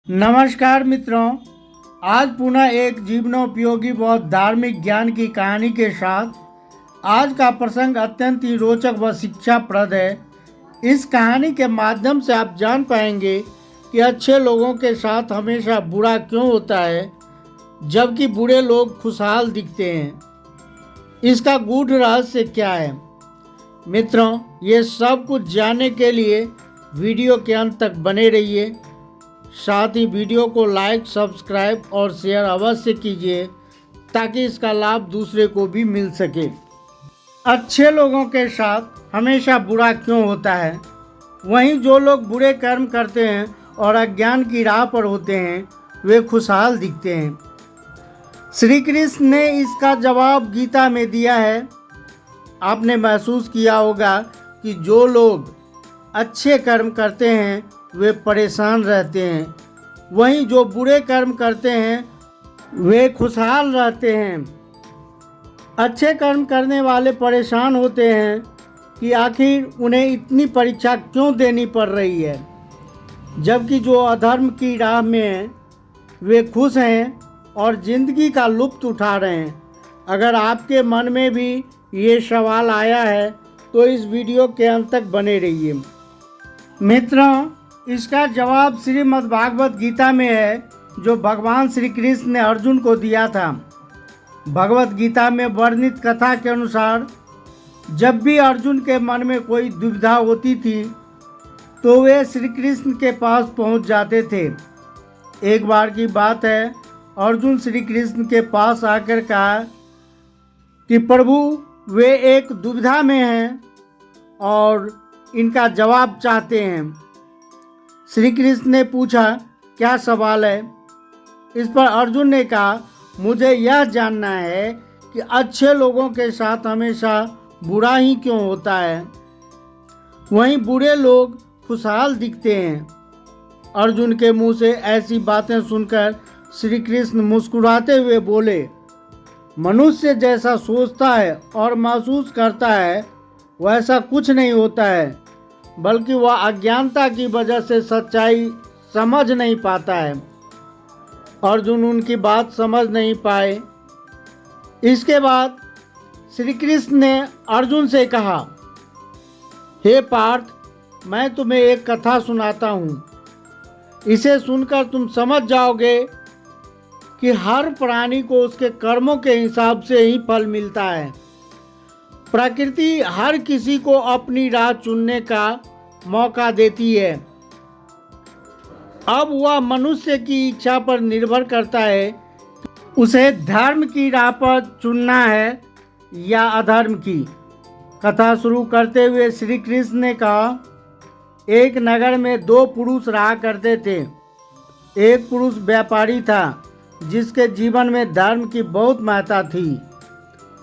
नमस्कार मित्रों, आज पुनः एक जीवनोपयोगी व धार्मिक ज्ञान की कहानी के साथ। आज का प्रसंग अत्यंत ही रोचक व शिक्षाप्रद है। इस कहानी के माध्यम से आप जान पाएंगे कि अच्छे लोगों के साथ हमेशा बुरा क्यों होता है, जबकि बुरे लोग खुशहाल दिखते हैं। इसका गूढ़ रहस्य क्या है? मित्रों, ये सब कुछ जानने के लिए वीडियो के अंत तक बने रहिए। साथ ही वीडियो को लाइक, सब्सक्राइब और शेयर अवश्य कीजिए ताकि इसका लाभ दूसरे को भी मिल सके। अच्छे लोगों के साथ हमेशा बुरा क्यों होता है? वहीं जो लोग बुरे कर्म करते हैं और अज्ञान की राह पर होते हैं, वे खुशहाल दिखते हैं। श्री कृष्ण ने इसका जवाब गीता में दिया है। आपने महसूस किया होगा कि जो लोग अच्छे कर्म करते हैं वे परेशान रहते हैं, वहीं जो बुरे कर्म करते हैं वे खुशहाल रहते हैं। अच्छे कर्म करने वाले परेशान होते हैं कि आखिर उन्हें इतनी परीक्षा क्यों देनी पड़ रही है, जबकि जो अधर्म की राह में हैं वे खुश हैं और ज़िंदगी का लुत्फ़ उठा रहे हैं। अगर आपके मन में भी ये सवाल आया है तो इस वीडियो के अंत तक बने रहिए। मित्रों, इसका जवाब श्रीमद् भागवत गीता में है, जो भगवान श्री कृष्ण ने अर्जुन को दिया था। भगवत गीता में वर्णित कथा के अनुसार जब भी अर्जुन के मन में कोई दुविधा होती थी तो वे श्री कृष्ण के पास पहुंच जाते थे। एक बार की बात है, अर्जुन श्री कृष्ण के पास आकर कहा कि प्रभु, वे एक दुविधा में हैं और इनका जवाब चाहते हैं। श्री कृष्ण ने पूछा, क्या सवाल है? इस पर अर्जुन ने कहा, मुझे यह जानना है कि अच्छे लोगों के साथ हमेशा बुरा ही क्यों होता है, वहीं बुरे लोग खुशहाल दिखते हैं। अर्जुन के मुंह से ऐसी बातें सुनकर श्री कृष्ण मुस्कुराते हुए बोले, मनुष्य जैसा सोचता है और महसूस करता है वैसा कुछ नहीं होता है, बल्कि वह अज्ञानता की वजह से सच्चाई समझ नहीं पाता है। अर्जुन उनकी बात समझ नहीं पाए। इसके बाद श्री कृष्ण ने अर्जुन से कहा, हे पार्थ, मैं तुम्हें एक कथा सुनाता हूँ। इसे सुनकर तुम समझ जाओगे कि हर प्राणी को उसके कर्मों के हिसाब से ही फल मिलता है। प्रकृति हर किसी को अपनी राह चुनने का मौका देती है। अब वह मनुष्य की इच्छा पर निर्भर करता है उसे धर्म की राह पर चुनना है या अधर्म की। कथा शुरू करते हुए श्री कृष्ण ने कहा, एक नगर में दो पुरुष रहा करते थे। एक पुरुष व्यापारी था जिसके जीवन में धर्म की बहुत महत्ता थी।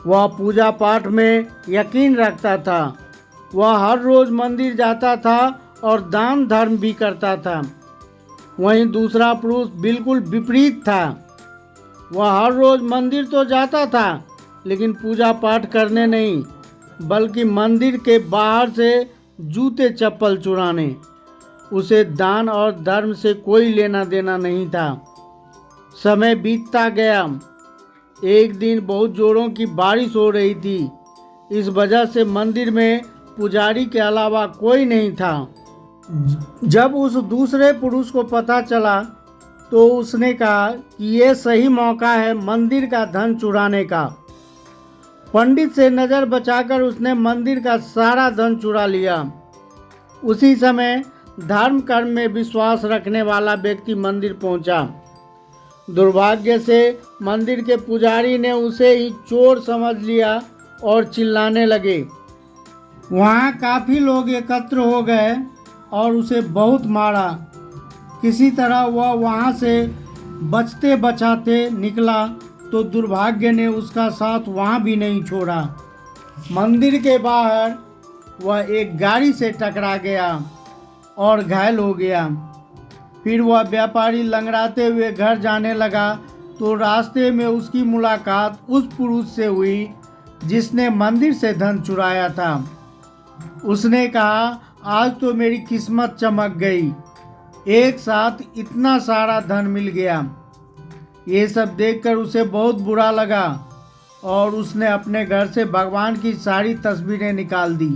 वह पूजा पाठ में यकीन रखता था। वह हर रोज़ मंदिर जाता था और दान धर्म भी करता था। वहीं दूसरा पुरुष बिल्कुल विपरीत था। वह हर रोज़ मंदिर तो जाता था, लेकिन पूजा पाठ करने नहीं, बल्कि मंदिर के बाहर से जूते चप्पल चुराने। उसे दान और धर्म से कोई लेना देना नहीं था। समय बीतता गया। एक दिन बहुत जोरों की बारिश हो रही थी। इस वजह से मंदिर में पुजारी के अलावा कोई नहीं था। जब उस दूसरे पुरुष को पता चला तो उसने कहा कि ये सही मौका है मंदिर का धन चुराने का। पंडित से नज़र बचाकर उसने मंदिर का सारा धन चुरा लिया। उसी समय धर्म कर्म में विश्वास रखने वाला व्यक्ति मंदिर पहुंचा। दुर्भाग्य से मंदिर के पुजारी ने उसे ही चोर समझ लिया और चिल्लाने लगे। वहाँ काफ़ी लोग एकत्र हो गए और उसे बहुत मारा। किसी तरह वह वहाँ से बचते बचाते निकला तो दुर्भाग्य ने उसका साथ वहाँ भी नहीं छोड़ा। मंदिर के बाहर वह एक गाड़ी से टकरा गया और घायल हो गया। फिर वह व्यापारी लंगड़ाते हुए घर जाने लगा तो रास्ते में उसकी मुलाकात उस पुरुष से हुई जिसने मंदिर से धन चुराया था। उसने कहा, आज तो मेरी किस्मत चमक गई। एक साथ इतना सारा धन मिल गया। ये सब देखकर उसे बहुत बुरा लगा और उसने अपने घर से भगवान की सारी तस्वीरें निकाल दी।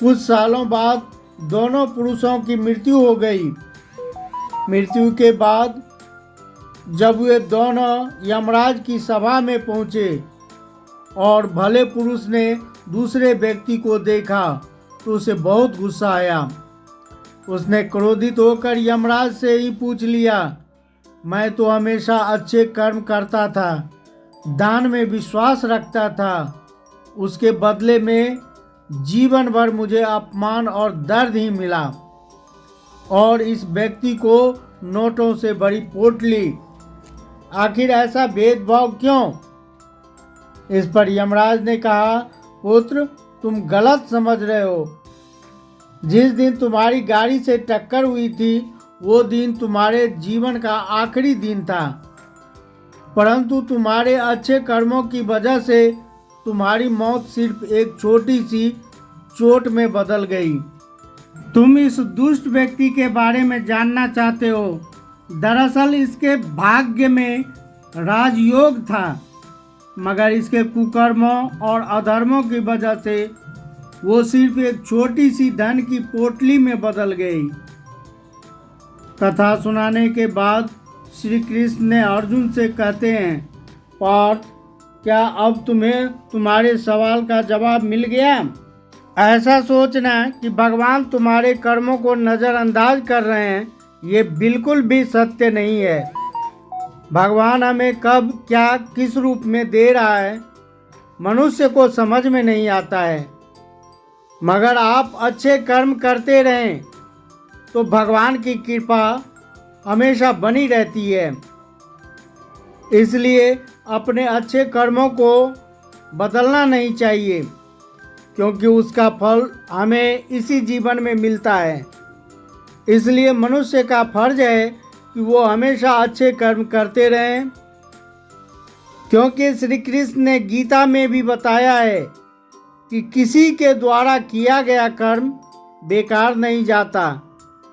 कुछ सालों बाद दोनों पुरुषों की मृत्यु हो गई। मृत्यु के बाद जब वे दोनों यमराज की सभा में पहुंचे और भले पुरुष ने दूसरे व्यक्ति को देखा तो उसे बहुत गुस्सा आया। उसने क्रोधित होकर यमराज से ही पूछ लिया, मैं तो हमेशा अच्छे कर्म करता था, दान में विश्वास रखता था, उसके बदले में जीवन भर मुझे अपमान और दर्द ही मिला, और इस व्यक्ति को नोटों से भरी पोटली, आखिर ऐसा भेदभाव क्यों? इस पर यमराज ने कहा, पुत्र तुम गलत समझ रहे हो। जिस दिन तुम्हारी गाड़ी से टक्कर हुई थी वो दिन तुम्हारे जीवन का आखिरी दिन था, परंतु तुम्हारे अच्छे कर्मों की वजह से तुम्हारी मौत सिर्फ एक छोटी सी चोट में बदल गई। तुम इस दुष्ट व्यक्ति के बारे में जानना चाहते हो। दरअसल इसके भाग्य में राजयोग था, मगर इसके कुकर्मों और अधर्मों की वजह से वो सिर्फ एक छोटी सी धन की पोटली में बदल गई। कथा सुनाने के बाद श्री कृष्ण ने अर्जुन से कहते हैं, पार्थ क्या अब तुम्हें तुम्हारे सवाल का जवाब मिल गया? ऐसा सोचना कि भगवान तुम्हारे कर्मों को नज़रअंदाज कर रहे हैं, ये बिल्कुल भी सत्य नहीं है। भगवान हमें कब क्या किस रूप में दे रहा है मनुष्य को समझ में नहीं आता है, मगर आप अच्छे कर्म करते रहें तो भगवान की कृपा हमेशा बनी रहती है। इसलिए अपने अच्छे कर्मों को बदलना नहीं चाहिए, क्योंकि उसका फल हमें इसी जीवन में मिलता है। इसलिए मनुष्य का फर्ज है कि वो हमेशा अच्छे कर्म करते रहें, क्योंकि श्री कृष्ण ने गीता में भी बताया है कि किसी के द्वारा किया गया कर्म बेकार नहीं जाता,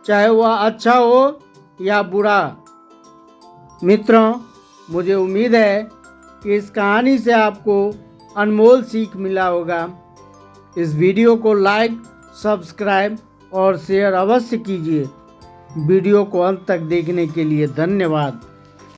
चाहे वह अच्छा हो या बुरा। मित्रों, मुझे उम्मीद है कि इस कहानी से आपको अनमोल सीख मिला होगा। इस वीडियो को लाइक, सब्सक्राइब और शेयर अवश्य कीजिए। वीडियो को अंत तक देखने के लिए धन्यवाद।